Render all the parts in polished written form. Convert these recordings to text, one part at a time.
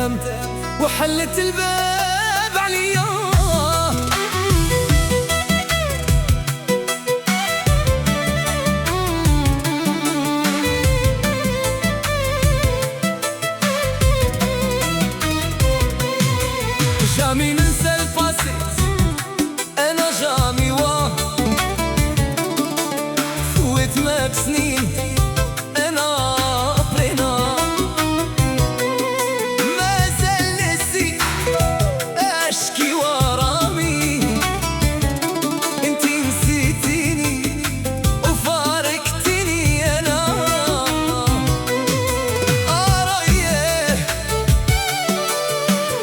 القدام وحلت الباب عليا. جامي ننسى الباسي، انا جامي فوت ماك سنين انا قطرنا ما زال نسي اشكي ورامي. انتي نسيتيني وفارقتيني انا رايح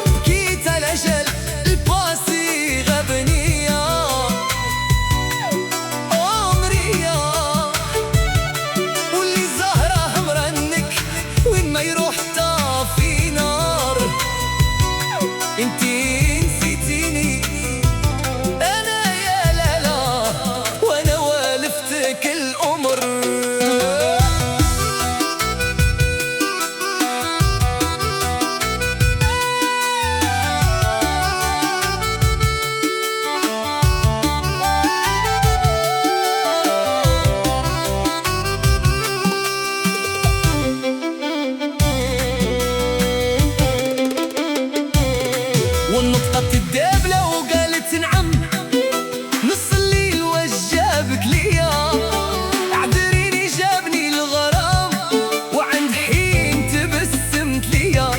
بكيت على الاجل الباسي غبني عمري واللي زهره مرنك وين ما يروح طافي نار. انتي نسيتيني انا يا لالا وانا والفتك الامر. والنطقة الدابلة وقالت نعم، نص الليل وجابك ليا. اعذريني جابني الغرام وعند حين تبسمت ليا.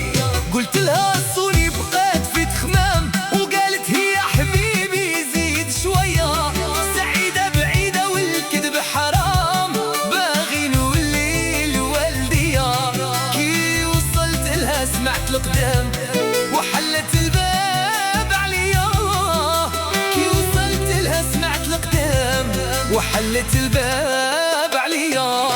قلت لها صوني بقيت في تخمام وقالت هي حبيبي زيد شوية. سعيدة بعيدة والكذب حرام باغي نولي الوالدية. كي وصلت لها سمعت القدام وحلت الباب عليا. كي وصلت لها سمعت القدام وحلت الباب عليا.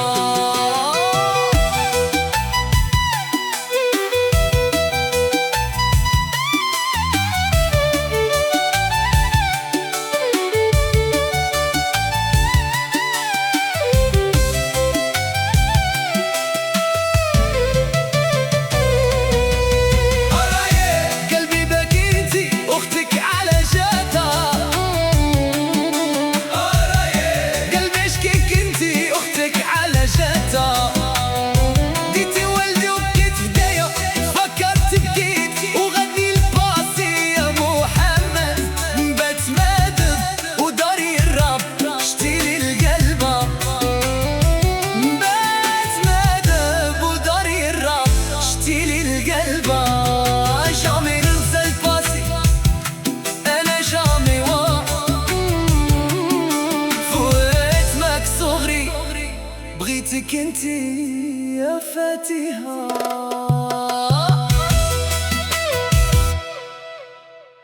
ديتي والدي وبكيت فدايا فكرت بكيت وغني الباسي يا محمد. بات مادب وداري الراب شتيلي القلبة. بات مادب وداري الراب شتيلي القلبة. جامي ننسى الباسي انا جامي فوت ماك صغري بغيتك انتي يا فاتحة.